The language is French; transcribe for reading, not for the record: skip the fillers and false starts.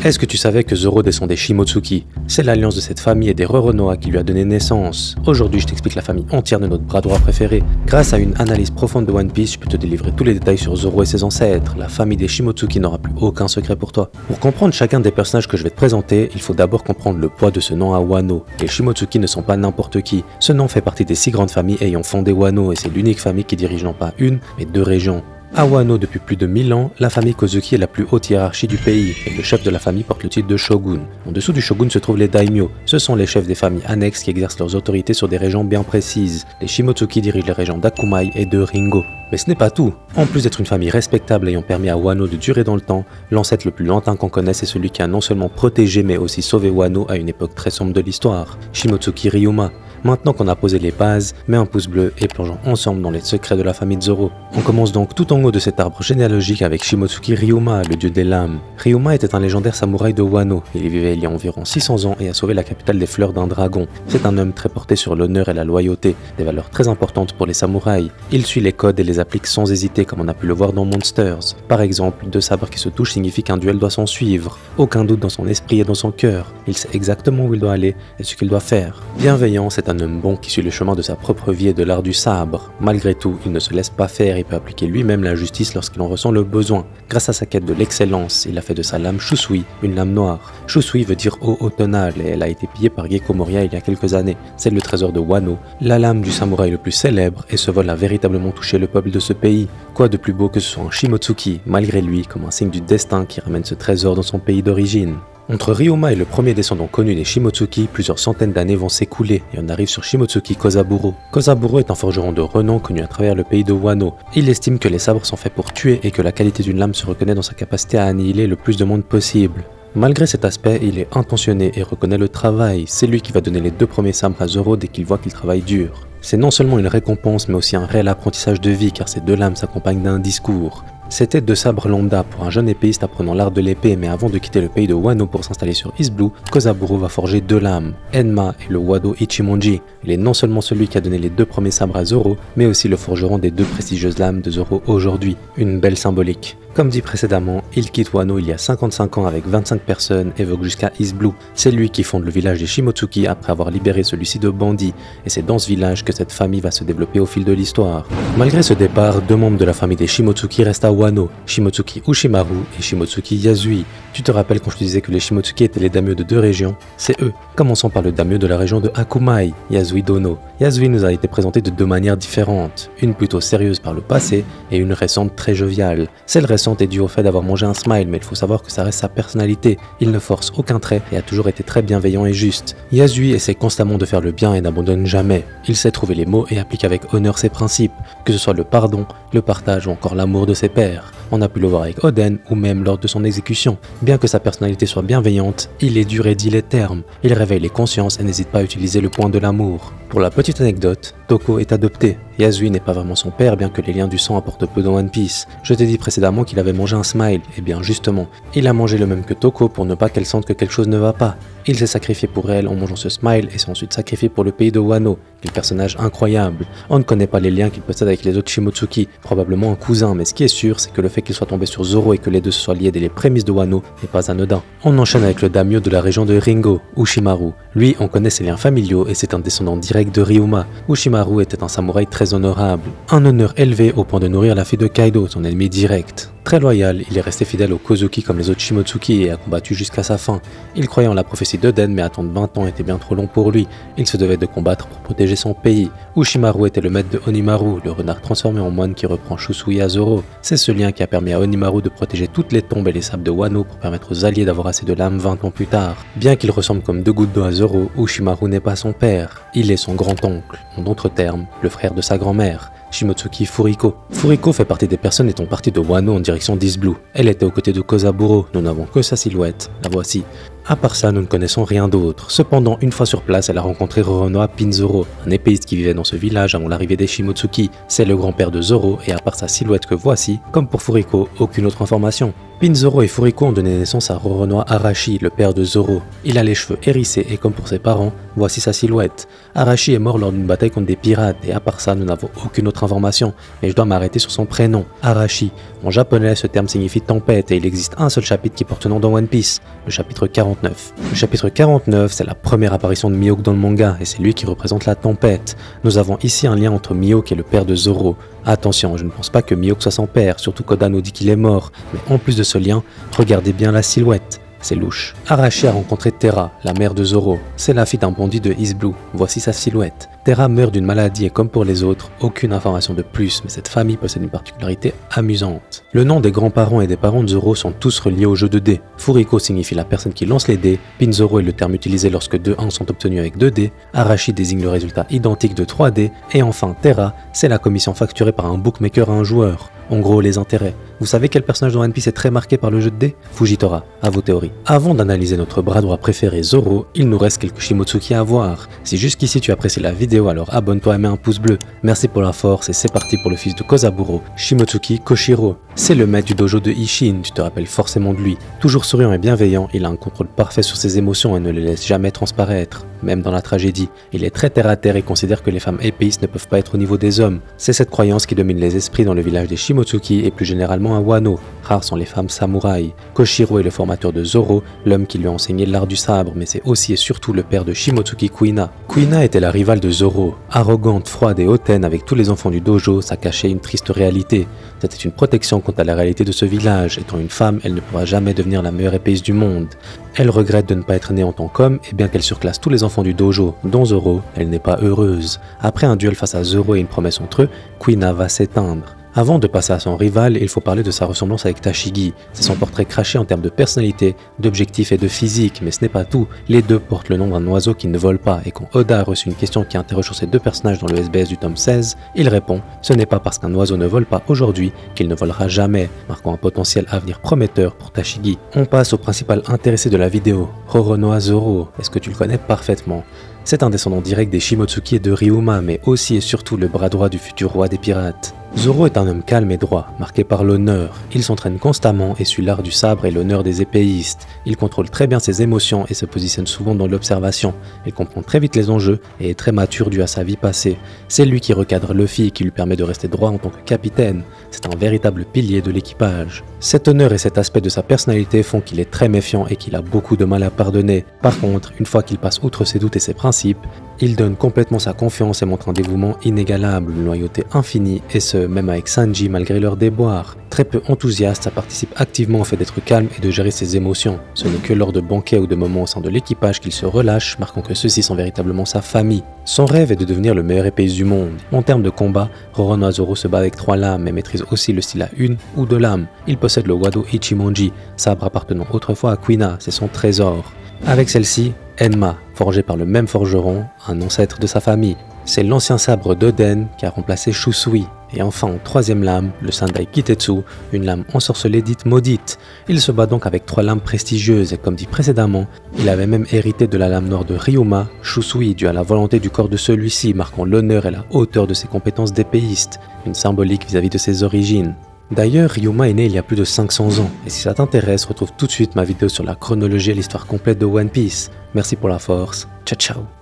Est-ce que tu savais que Zoro descend des Shimotsuki? C'est l'alliance de cette famille et des Roronoa qui lui a donné naissance. Aujourd'hui, je t'explique la famille entière de notre bras droit préféré. Grâce à une analyse profonde de One Piece, je peux te délivrer tous les détails sur Zoro et ses ancêtres. La famille des Shimotsuki n'aura plus aucun secret pour toi. Pour comprendre chacun des personnages que je vais te présenter, il faut d'abord comprendre le poids de ce nom à Wano. Les Shimotsuki ne sont pas n'importe qui. Ce nom fait partie des 6 grandes familles ayant fondé Wano et c'est l'unique famille qui dirige non pas une, mais 2 régions. À Wano, depuis plus de 1000 ans, la famille Kozuki est la plus haute hiérarchie du pays et le chef de la famille porte le titre de shogun. En dessous du shogun se trouvent les daimyo. Ce sont les chefs des familles annexes qui exercent leurs autorités sur des régions bien précises. Les Shimotsuki dirigent les régions d'Akumai et de Ringo. Mais ce n'est pas tout. En plus d'être une famille respectable ayant permis à Wano de durer dans le temps, l'ancêtre le plus lointain qu'on connaisse est celui qui a non seulement protégé mais aussi sauvé Wano à une époque très sombre de l'histoire, Shimotsuki Ryuma. Maintenant qu'on a posé les bases, mets un pouce bleu et plongeons ensemble dans les secrets de la famille de Zoro. On commence donc tout en haut de cet arbre généalogique avec Shimotsuki Ryuma, le dieu des lames. Ryuma était un légendaire samouraï de Wano. Il y vivait il y a environ 600 ans et a sauvé la capitale des fleurs d'un dragon. C'est un homme très porté sur l'honneur et la loyauté, des valeurs très importantes pour les samouraïs. Il suit les codes et les applique sans hésiter comme on a pu le voir dans Monsters. Par exemple, 2 sabres qui se touchent signifie qu'un duel doit s'en suivre. Aucun doute dans son esprit et dans son cœur. Il sait exactement où il doit aller et ce qu'il doit faire. Bienveillant, c'est un homme bon qui suit le chemin de sa propre vie et de l'art du sabre. Malgré tout, il ne se laisse pas faire et peut appliquer lui-même la justice lorsqu'il en ressent le besoin. Grâce à sa quête de l'excellence, il a fait de sa lame Shusui, une lame noire. Shusui veut dire eau automnale et elle a été pillée par Gecko Moria il y a quelques années. C'est le trésor de Wano, la lame du samouraï le plus célèbre et ce vol a véritablement touché le peuple de ce pays. Quoi de plus beau que ce soit un Shimotsuki, malgré lui, comme un signe du destin qui ramène ce trésor dans son pays d'origine. Entre Ryuma et le premier descendant connu des Shimotsuki, plusieurs centaines d'années vont s'écouler et on arrive sur Shimotsuki Kozaburo. Kozaburo est un forgeron de renom connu à travers le pays de Wano. Il estime que les sabres sont faits pour tuer et que la qualité d'une lame se reconnaît dans sa capacité à annihiler le plus de monde possible. Malgré cet aspect, il est intentionné et reconnaît le travail. C'est lui qui va donner les 2 premiers sabres à Zoro dès qu'il voit qu'il travaille dur. C'est non seulement une récompense mais aussi un réel apprentissage de vie car ces 2 lames s'accompagnent d'un discours. C'était 2 sabres lambda pour un jeune épéiste apprenant l'art de l'épée, mais avant de quitter le pays de Wano pour s'installer sur East Blue, Kozaburo va forger 2 lames, Enma et le Wado Ichimonji. Il est non seulement celui qui a donné les 2 premiers sabres à Zoro, mais aussi le forgeron des 2 prestigieuses lames de Zoro aujourd'hui. Une belle symbolique. Comme dit précédemment, il quitte Wano il y a 55 ans avec 25 personnes et vogue jusqu'à East Blue. C'est lui qui fonde le village des Shimotsuki après avoir libéré celui-ci de bandits, et c'est dans ce village que cette famille va se développer au fil de l'histoire. Malgré ce départ, 2 membres de la famille des Shimotsuki restent à Wano, Shimotsuki Ushimaru et Shimotsuki Yasui. Tu te rappelles quand je te disais que les Shimotsuki étaient les daimyo de 2 régions? C'est eux. Commençons par le daimyo de la région de Akumai, Yasui Dono. Yasui nous a été présenté de 2 manières différentes, une plutôt sérieuse par le passé et une récente très joviale. Celle récente est due au fait d'avoir mangé un smile, mais il faut savoir que ça reste sa personnalité. Il ne force aucun trait et a toujours été très bienveillant et juste. Yasui essaie constamment de faire le bien et n'abandonne jamais. Il sait trouver les mots et applique avec honneur ses principes, que ce soit le pardon, le partage ou encore l'amour de ses pairs. On a pu le voir avec Oden ou même lors de son exécution. Bien que sa personnalité soit bienveillante, il est dur et dit les termes. Il réveille les consciences et n'hésite pas à utiliser le point de l'amour. Pour la petite anecdote, Toko est adopté. Yasui n'est pas vraiment son père bien que les liens du sang apportent peu dans One Piece. Je t'ai dit précédemment qu'il avait mangé un smile, et bien justement, il a mangé le même que Toko pour ne pas qu'elle sente que quelque chose ne va pas. Il s'est sacrifié pour elle en mangeant ce smile et s'est ensuite sacrifié pour le pays de Wano. Quel personnage incroyable. On ne connaît pas les liens qu'il possède avec les autres Shimotsuki, probablement un cousin, mais ce qui est sûr, c'est que le fait qu'il soit tombé sur Zoro et que les 2 se soient liés dès les prémices de Wano n'est pas anodin. On enchaîne avec le daimyo de la région de Ringo, Ushimaru. Lui, on connaît ses liens familiaux et c'est un descendant direct de Ryuma. Ushimaru était un samouraï très honorable, un honneur élevé au point de nourrir la fille de Kaido, son ennemi direct. Très loyal, il est resté fidèle au Kozuki comme les autres Shimotsuki et a combattu jusqu'à sa fin. Il croyait en la prophétie d'Oden mais attendre 20 ans était bien trop long pour lui. Il se devait de combattre pour protéger son pays. Ushimaru était le maître de Onimaru, le renard transformé en moine qui reprend Shusui à Zoro. C'est ce lien qui a permis à Onimaru de protéger toutes les tombes et les sables de Wano pour permettre aux alliés d'avoir assez de lames 20 ans plus tard. Bien qu'il ressemble comme 2 gouttes d'eau à Zoro, Ushimaru n'est pas son père. Il est son grand-oncle, en d'autres termes, le frère de sa grand-mère. Shimotsuki Furiko. Furiko fait partie des personnes étant parties de Wano en direction d'East Blue. Elle était aux côtés de Kozaburo, nous n'avons que sa silhouette, la voici. À part ça, nous ne connaissons rien d'autre. Cependant, une fois sur place, elle a rencontré Roronoa Pinzoro, un épéiste qui vivait dans ce village avant l'arrivée des Shimotsuki. C'est le grand-père de Zoro, et à part sa silhouette que voici, comme pour Furiko, aucune autre information. Pinzoro et Furiko ont donné naissance à Roronoa Arashi, le père de Zoro. Il a les cheveux hérissés et comme pour ses parents, voici sa silhouette. Arashi est mort lors d'une bataille contre des pirates et à part ça, nous n'avons aucune autre information. Mais je dois m'arrêter sur son prénom, Arashi. En japonais, ce terme signifie tempête et il existe un seul chapitre qui porte ce nom dans One Piece, le chapitre 49. Le chapitre 49, c'est la première apparition de Mihawk dans le manga et c'est lui qui représente la tempête. Nous avons ici un lien entre Mihawk et le père de Zoro. Attention, je ne pense pas que Mihawk soit son père, surtout qu'Oda nous dit qu'il est mort. Mais en plus de ce lien, regardez bien la silhouette. C'est louche. Arashi a rencontré Terra, la mère de Zoro. C'est la fille d'un bandit de East Blue. Voici sa silhouette. Terra meurt d'une maladie et comme pour les autres, aucune information de plus, mais cette famille possède une particularité amusante. Le nom des grands-parents et des parents de Zoro sont tous reliés au jeu de dés. Furiko signifie la personne qui lance les dés, Pinzoro est le terme utilisé lorsque 2 1 sont obtenus avec 2 dés, Arashi désigne le résultat identique de 3 dés, et enfin Terra, c'est la commission facturée par un bookmaker à un joueur. En gros, les intérêts. Vous savez quel personnage dans One Piece est très marqué par le jeu de dés? Fujitora, à vos théories. Avant d'analyser notre bras droit préféré Zoro, il nous reste quelques Shimotsuki à voir. Si jusqu'ici tu apprécies la vidéo, alors abonne-toi et mets un pouce bleu. Merci pour la force et c'est parti pour le fils de Kozaburo, Shimotsuki Koshiro. C'est le maître du dojo de Isshin, tu te rappelles forcément de lui. Toujours souriant et bienveillant, il a un contrôle parfait sur ses émotions et ne les laisse jamais transparaître. Même dans la tragédie, il est très terre à terre et considère que les femmes épéistes ne peuvent pas être au niveau des hommes. C'est cette croyance qui domine les esprits dans le village des Shimotsuki et plus généralement à Wano. Rares sont les femmes samouraïs. Koshiro est le formateur de Zoro, l'homme qui lui a enseigné l'art du sabre, mais c'est aussi et surtout le père de Shimotsuki Kuina. Kuina était la rivale de Zoro. Arrogante, froide et hautaine avec tous les enfants du dojo, ça cachait une triste réalité. C'était une protection quant à la réalité de ce village. Étant une femme, elle ne pourra jamais devenir la meilleure épéiste du monde. Elle regrette de ne pas être née en tant qu'homme et bien qu'elle surclasse tous les enfants du dojo, dont Zoro, elle n'est pas heureuse. Après un duel face à Zoro et une promesse entre eux, Kuina va s'éteindre. Avant de passer à son rival, il faut parler de sa ressemblance avec Tashigi. C'est son portrait craché en termes de personnalité, d'objectif et de physique, mais ce n'est pas tout. Les deux portent le nom d'un oiseau qui ne vole pas, et quand Oda a reçu une question qui interroge sur ces deux personnages dans le SBS du tome 16, il répond « Ce n'est pas parce qu'un oiseau ne vole pas aujourd'hui qu'il ne volera jamais », marquant un potentiel avenir prometteur pour Tashigi. On passe au principal intéressé de la vidéo, Roronoa Zoro. Est-ce que tu le connais parfaitement? C'est un descendant direct des Shimotsuki et de Ryuma, mais aussi et surtout le bras droit du futur roi des pirates. Zoro est un homme calme et droit, marqué par l'honneur. Il s'entraîne constamment et suit l'art du sabre et l'honneur des épéistes. Il contrôle très bien ses émotions et se positionne souvent dans l'observation. Il comprend très vite les enjeux et est très mature dû à sa vie passée. C'est lui qui recadre Luffy et qui lui permet de rester droit en tant que capitaine. C'est un véritable pilier de l'équipage. Cet honneur et cet aspect de sa personnalité font qu'il est très méfiant et qu'il a beaucoup de mal à pardonner. Par contre, une fois qu'il passe outre ses doutes et ses principes, il donne complètement sa confiance et montre un dévouement inégalable, une loyauté infinie, et ce, même avec Sanji malgré leurs déboires. Très peu enthousiaste, ça participe activement au fait d'être calme et de gérer ses émotions. Ce n'est que lors de banquets ou de moments au sein de l'équipage qu'il se relâche, marquant que ceux-ci sont véritablement sa famille. Son rêve est de devenir le meilleur épéiste du monde. En termes de combat, Roronoa Zoro se bat avec 3 lames, mais maîtrise aussi le style à 1 ou 2 lames. Il possède le Wado Ichimonji, sabre appartenant autrefois à Kuina, c'est son trésor. Avec celle-ci, Enma, forgé par le même forgeron, un ancêtre de sa famille. C'est l'ancien sabre d'Oden qui a remplacé Shusui. Et enfin en 3e lame, le Sandai Kitetsu, une lame ensorcelée dite maudite. Il se bat donc avec 3 lames prestigieuses et comme dit précédemment, il avait même hérité de la lame noire de Ryuma, Shusui, due à la volonté du corps de celui-ci, marquant l'honneur et la hauteur de ses compétences d'épéiste, une symbolique vis-à-vis de ses origines. D'ailleurs, Ryuma est né il y a plus de 500 ans, et si ça t'intéresse, retrouve tout de suite ma vidéo sur la chronologie et l'histoire complète de One Piece. Merci pour la force, ciao ciao.